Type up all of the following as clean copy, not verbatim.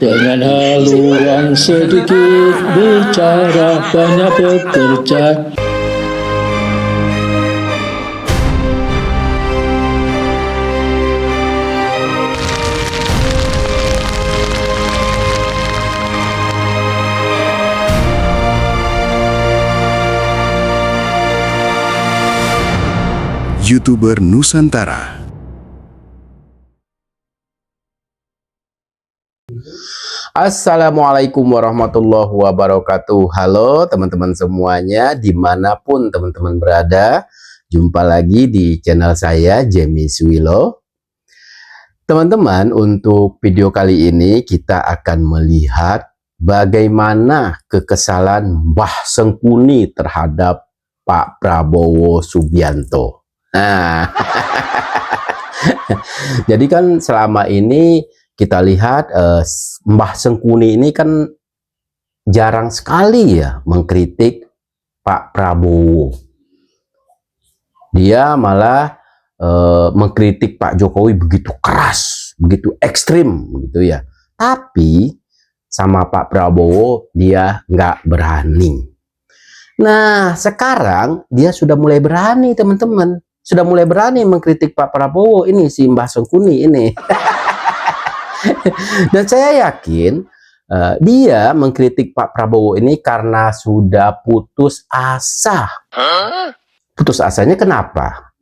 Dengan haluan sedikit bicara, banyak bekerja. YouTuber Nusantara. Assalamualaikum warahmatullahi wabarakatuh. Halo teman-teman semuanya, dimanapun teman-teman berada. Jumpa lagi di channel saya, Jemi Swilo. Teman-teman, untuk video kali ini kita akan melihat bagaimana kekesalan Mbah Sengkuni terhadap Pak Prabowo Subianto. Nah, jadi kan selama ini kita lihat Mbah Sengkuni ini kan jarang sekali ya mengkritik Pak Prabowo. Dia malah mengkritik Pak Jokowi begitu keras, begitu ekstrim gitu ya. Tapi sama Pak Prabowo dia nggak berani. Nah, sekarang dia sudah mulai berani, teman-teman. Sudah mulai berani mengkritik Pak Prabowo ini, si Mbah Sengkuni ini. Dan saya yakin dia mengkritik Pak Prabowo ini karena sudah putus asa. Putus asanya kenapa?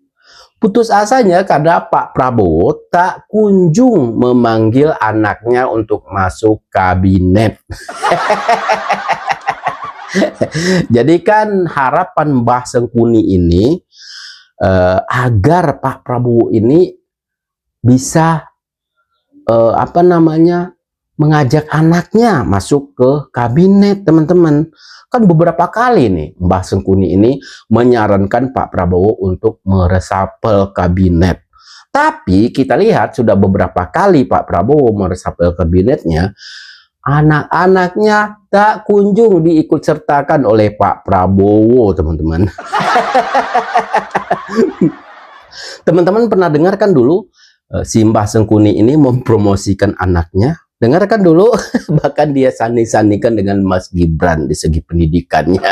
Putus asanya karena Pak Prabowo tak kunjung memanggil anaknya untuk masuk kabinet. Jadi kan harapan Mbah Sengkuni ini agar Pak Prabowo ini bisa mengajak anaknya masuk ke kabinet, teman-teman. Kan beberapa kali nih Mbah Sengkuni ini menyarankan Pak Prabowo untuk meresapel kabinet. Tapi kita lihat sudah beberapa kali Pak Prabowo meresapel kabinetnya, anak-anaknya tak kunjung diikut sertakan oleh Pak Prabowo, teman-teman. Teman-teman pernah dengarkan dulu si Mbah Sengkuni ini mempromosikan anaknya? Dengarkan dulu, bahkan dia sandi-sandikan dengan Mas Gibran di segi pendidikannya.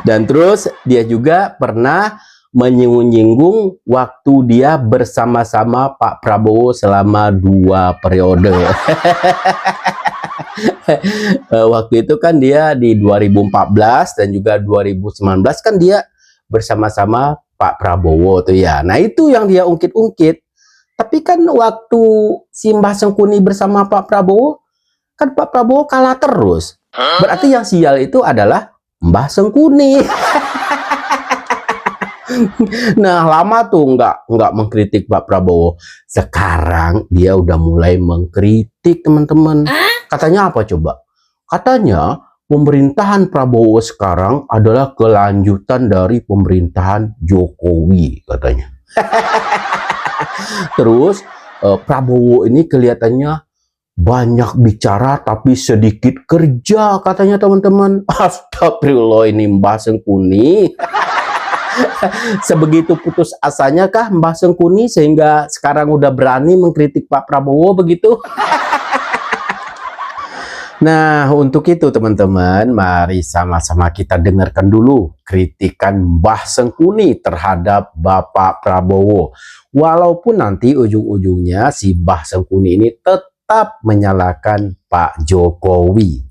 Dan terus dia juga pernah menyinggung-nyinggung waktu dia bersama-sama Pak Prabowo selama 2 periode. Waktu itu kan dia di 2014 dan juga 2019 kan dia bersama-sama Pak Prabowo tuh ya. Nah, itu yang dia ungkit-ungkit. Tapi kan waktu si Mbah Sengkuni bersama Pak Prabowo, kan Pak Prabowo kalah terus. Berarti yang sial itu adalah Mbah Sengkuni. Nah, lama tuh nggak mengkritik Pak Prabowo. Sekarang dia udah mulai mengkritik, teman-teman. Katanya apa coba? Katanya pemerintahan Prabowo sekarang adalah kelanjutan dari pemerintahan Jokowi, katanya. Terus Prabowo ini kelihatannya banyak bicara tapi sedikit kerja, katanya, teman-teman. Astagfirullah, ini Mbah Sengkuni. Sebegitu putus asanya kah Mbah Sengkuni sehingga sekarang udah berani mengkritik Pak Prabowo begitu? Nah, untuk itu teman-teman, mari sama-sama kita dengarkan dulu kritikan Mbah Sengkuni terhadap Bapak Prabowo. Walaupun nanti ujung-ujungnya si Mbah Sengkuni ini tetap menyalahkan Pak Jokowi.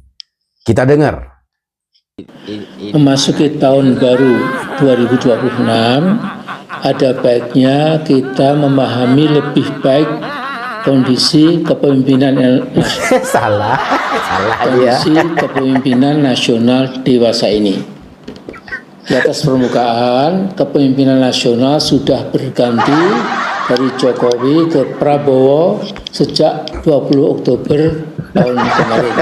Kita dengar. Memasuki tahun baru 2026, ada baiknya kita memahami lebih baik kondisi kepemimpinan salah kondisi kepemimpinan nasional dewasa ini. Di atas permukaan, kepemimpinan nasional sudah berganti dari Jokowi ke Prabowo sejak 20 Oktober tahun kemarin,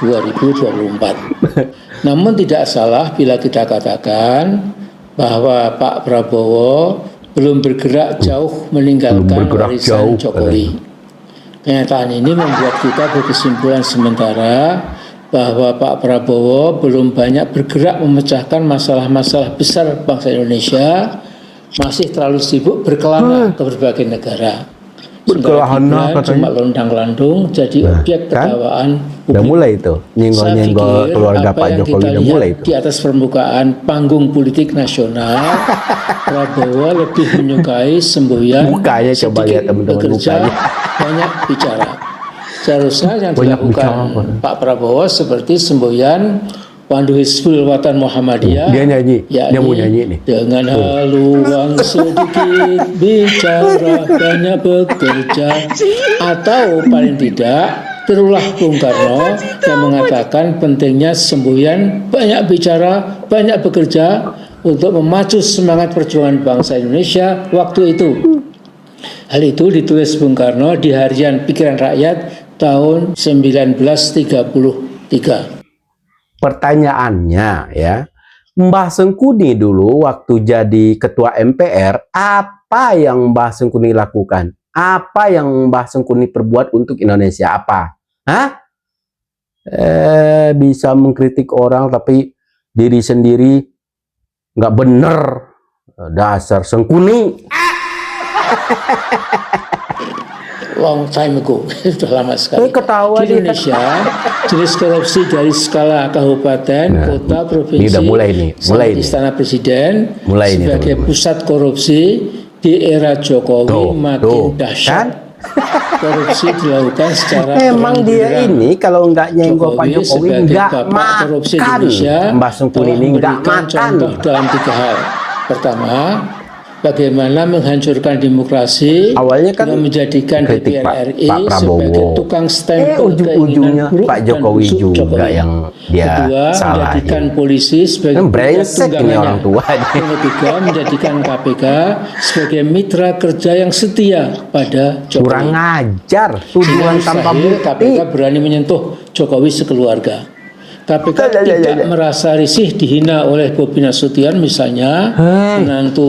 2024. Namun tidak salah bila kita katakan bahwa Pak Prabowo belum bergerak jauh meninggalkan warisan Jokowi. Kenyataan ini membuat kita berkesimpulan sementara bahwa Pak Prabowo belum banyak bergerak memecahkan masalah-masalah besar bangsa Indonesia, masih terlalu sibuk berkelana ke berbagai negara. Berkelahana Gibran cuma lontang-lantung jadi objek kan? tertawaan Udah publik. mulai itu nyenggol-nyenggol Saya pikir keluarga apa Pak yang Jokowi kita udah lihat mulai itu. di atas permukaan panggung politik nasional, Prabowo lebih menyukai semboyan, Mukanya coba sedikit lihat teman-teman bekerja, mukanya. banyak bicara. Seharusnya yang Banyak dilakukan bicara. Pak Prabowo seperti semboyan Pandu Hizbul Watan Muhammadiyah, Dia nyanyi, dia mau nyanyi nih. dengan haluan sedikit bicara, banyak bekerja, atau paling tidak terulah Bung Karno yang mengatakan pentingnya semboyan banyak bicara, banyak bekerja untuk memacu semangat perjuangan bangsa Indonesia waktu itu. Hal itu ditulis Bung Karno di Harian Pikiran Rakyat tahun 1933. Pertanyaannya ya, Mbah Sengkuni dulu waktu jadi ketua MPR, apa yang Mbah Sengkuni lakukan? Apa yang Mbah Sengkuni perbuat untuk Indonesia? Apa? Hah? Bisa mengkritik orang tapi diri sendiri nggak bener. Dasar Sengkuni. Long time ago, sudah lama sekali. Ketawa Di Indonesia, jenis korupsi dari skala kabupaten, kota, provinsi, ini udah mulai nih, mulai sampai Istana Presiden mulai nih, sebagai teman-teman. pusat korupsi di era Jokowi makin dahsyat. Kan? Korupsi dilakukan secara Memang dia terang-benderang. ini kalau nggak nyenggol Pak Jokowi sebagai nggak bapak korupsi makan. Indonesia Mbah Sengkuni telah ini nggak memberikan makan. contoh dalam 3 hal. Pertama, bagaimana menghancurkan demokrasi Awalnya kan dengan menjadikan kritik DPR RI Pak Prabowo. sebagai tukang stempel Ujung-ujungnya keinginan buruk Pak dan Jokowi busuk juga Jokowi. yang dia Kedua, salahin. menjadikan polisi sebagai Kan brengsek ini tunggangannya. orang tua. Yang ketiga, menjadikan KPK sebagai mitra kerja yang setia pada Jokowi. Kurang ajar, tuduhan Sehingga tanpa mustahil bukti. KPK berani menyentuh Jokowi sekeluarga. KPK tidak merasa risih dihina oleh Bobi Nasution misalnya, menantu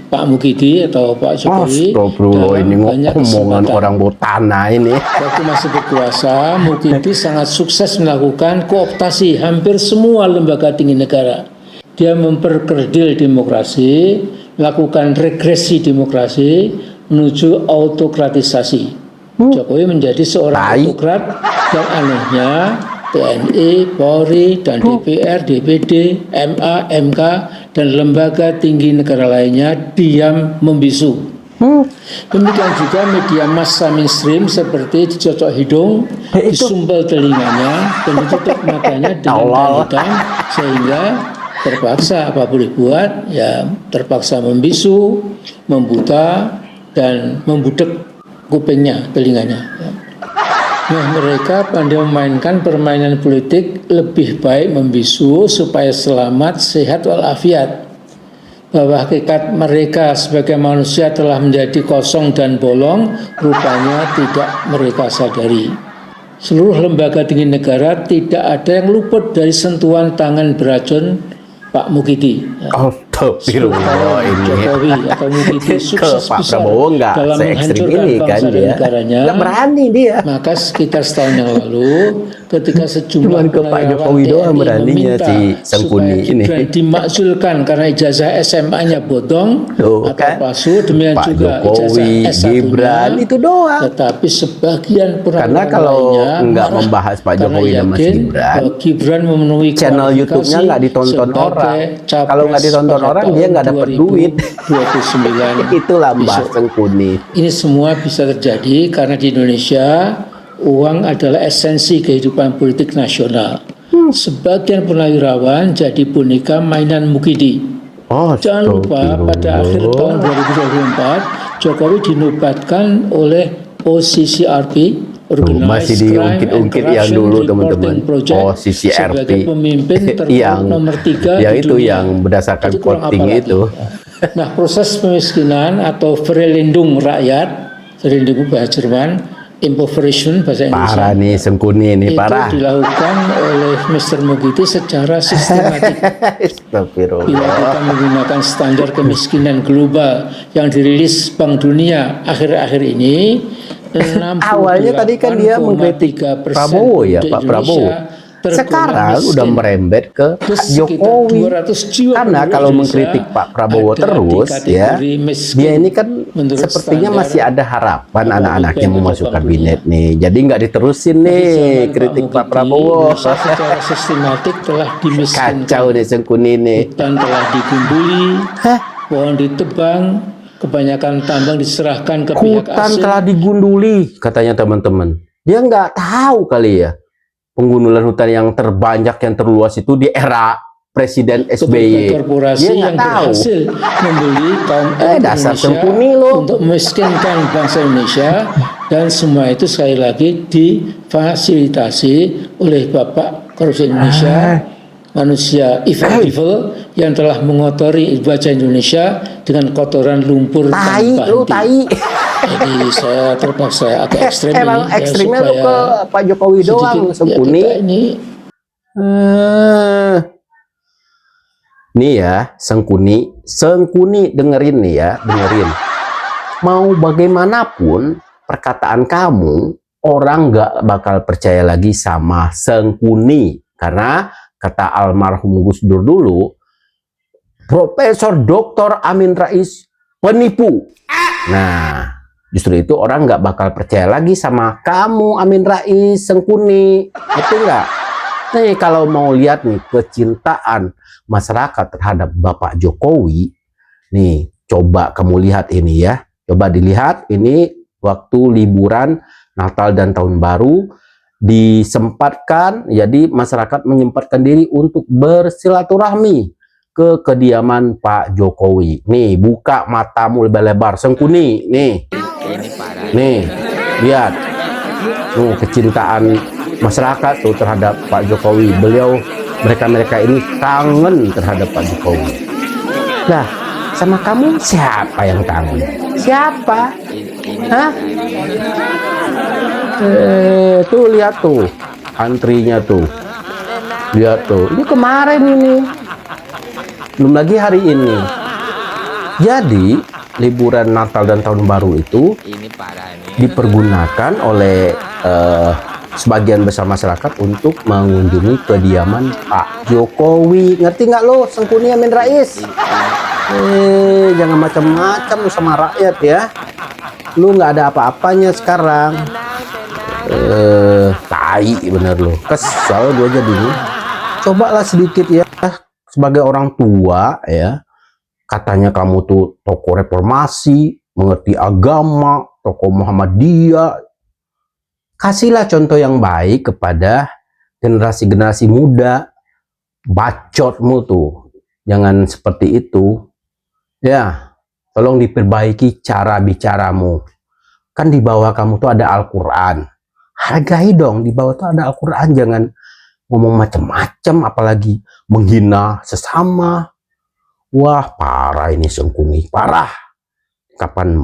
Pak Mukidi atau Pak Jokowi. Astagfirullah, ini banyak omongan kesempatan. orang botana ini. Waktu masih berkuasa, Mukidi sangat sukses melakukan kooptasi hampir semua lembaga tinggi negara. Dia memperkerdil demokrasi, melakukan regresi demokrasi menuju autokratisasi. Jokowi menjadi seorang autokrat dan anehnya TNI, Polri, dan DPR, DPD, MA, MK, dan lembaga tinggi negara lainnya diam membisu. Demikian juga media massa mainstream seperti dicocok hidung, disumbal telinganya, dan ditutup matanya dengan kain hitam, sehingga terpaksa apa boleh buat, ya terpaksa membisu, membuta, dan membudek kupingnya, telinganya. Ya. Nah, mereka pandai memainkan permainan politik, lebih baik membisu supaya selamat, sehat walafiat. Bahwa hakikat mereka sebagai manusia telah menjadi kosong dan bolong, rupanya tidak mereka sadari. Seluruh lembaga tinggi negara tidak ada yang luput dari sentuhan tangan beracun Pak Mukidi. Astagfirullah, ini Jokowi atau Mukidi ke sukses Pak besar Prabowo nggak dalam se-ekstrim menghancurkan ini kan bangsa dan dia. negaranya. Nggak berani dia. Maka sekitar setahun yang lalu, ketika sejumlah Cuman ke Pak Jokowi doang TNI beraninya meminta si Sengkuni supaya ini. Gibran dimakzulkan karena ijazah SMA-nya bodong Tuh, atau kan? palsu, demikian Pak juga Jokowi, ijazah Gibran S1-nya. itu doang. Tetapi sebagian Karena kalau lainnya nggak marah membahas Pak karena Jokowi dan Mas yakin Gibran, bahwa Gibran memenuhi channel kualifikasi YouTube-nya nggak ditonton sebagai orang. capres Kalau nggak ditonton pada orang, dia tahun nggak dapat duit. 2029 Itulah Mbah besok. Sengkuni. Ini semua bisa terjadi karena di Indonesia uang adalah esensi kehidupan politik nasional. Sebagian purnawirawan jadi boneka mainan Mukidi. Oh, Jangan lupa pada akhir tahun 2024 Jokowi dinobatkan oleh OCCRP, masih diungkit-ungkit yang dulu teman-teman. OCCRP sebagai pemimpin terbaik yang nomor 3 yang di itu dunia. yang berdasarkan Jadi kurang voting apa lagi? itu. Nah, proses pemiskinan atau Verelendung rakyat, Verelendung bahasa Jerman, impoverishment bahasa Indonesia. Parah nih Sengkuni ini, Itu parah. dilakukan oleh Mr. Mukidi secara sistematik. Bila Astagfirullah. kita menggunakan standar kemiskinan global yang dirilis Bank Dunia akhir-akhir ini, Awalnya tadi kan dia mengkritik 68,3% Prabowo ya, penduduk Pak Prabowo. Indonesia Sekarang udah merembet ke Pak Jokowi. 200 jiwa Karena kalau mengkritik Pak Prabowo terus ya, dia ini kan sepertinya masih ada harapan anak-anaknya mau masuk kabinet nih. Jadi nggak diterusin nih kritik Pak Prabowo. Secara sistematik telah dimiskinkan. Kacau nih Sengkuni nih. Hutan telah digunduli, pohon ditebang, kebanyakan tambang diserahkan ke pihak Hutan asing. telah digunduli, katanya teman-teman. Dia nggak tahu kali ya, penggundulan hutan yang terbanyak, yang terluas itu di era Presiden SBY. Korporasi Dia nggak yang tahu. berhasil membeli kaum Dasar Indonesia Sengkuni lo. untuk memiskinkan bangsa Indonesia, dan semua itu sekali lagi difasilitasi oleh Bapak Korupsi Indonesia, manusia evil yang telah mengotori wajah Indonesia dengan kotoran lumpur Tai, tanpa lu henti. tai. Jadi saya terpaksa agak ekstrem Emang ini, ya, ekstrimnya lu supaya ke Pak Jokowi doang, sedikit, Sengkuni. ya, kita ini Nih ya, Sengkuni dengerin nih ya, dengerin. Mau bagaimanapun perkataan kamu, orang nggak bakal percaya lagi sama Sengkuni. Karena kata almarhum Gus Dur dulu, Profesor Dr. Amin Rais penipu. Nah, justru itu orang nggak bakal percaya lagi sama kamu, Amin Rais, Sengkuni. Betul nggak? Nih kalau mau lihat nih kecintaan masyarakat terhadap Bapak Jokowi, nih coba kamu lihat ini ya. Coba dilihat ini waktu liburan Natal dan Tahun Baru disempatkan, jadi masyarakat menyempatkan diri untuk bersilaturahmi ke kediaman Pak Jokowi. Nih buka matamu lebar-lebar, Sengkuni, nih. Nih, lihat. Kecintaan masyarakat tuh terhadap Pak Jokowi. Mereka ini kangen terhadap Pak Jokowi. Nah, sama kamu siapa yang kangen? Siapa? Hah? Tuh lihat tuh antrinya tuh. Lihat tuh. Ini kemarin ini. Belum lagi hari ini. Jadi liburan Natal dan Tahun Baru itu dipergunakan oleh sebagian besar masyarakat untuk mengunjungi kediaman Pak Jokowi. Ngerti nggak lo, Sengkuni Amin Rais? Jangan macam-macam sama rakyat ya. Lu nggak ada apa-apanya sekarang. Tai bener lo. Kesal gue jadinya. Cobalah sedikit ya, sebagai orang tua ya. Katanya kamu tuh tokoh reformasi, mengerti agama, tokoh Muhammadiyah. Kasihlah contoh yang baik kepada generasi-generasi muda. Bacotmu tuh, jangan seperti itu. Ya, tolong diperbaiki cara bicaramu. Kan di bawah kamu tuh ada Al-Quran. Hargai dong, di bawah tuh ada Al-Quran. Jangan ngomong macam-macam, apalagi menghina sesama. Wah, parah ini Sengkuni, parah. Kapan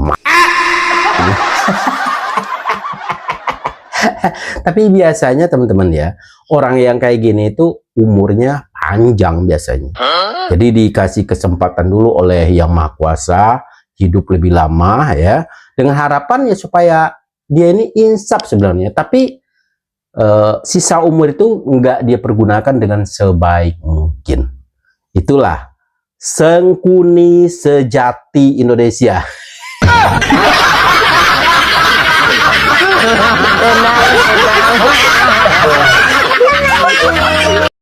Tapi biasanya teman-teman ya, orang yang kayak gini itu umurnya panjang biasanya. Jadi dikasih kesempatan dulu oleh Yang Maha Kuasa, hidup lebih lama ya, dengan harapan ya supaya dia ini insaf sebenarnya. Tapi sisa umur itu enggak dia pergunakan dengan sebaik mungkin. Itulah Sengkuni sejati Indonesia.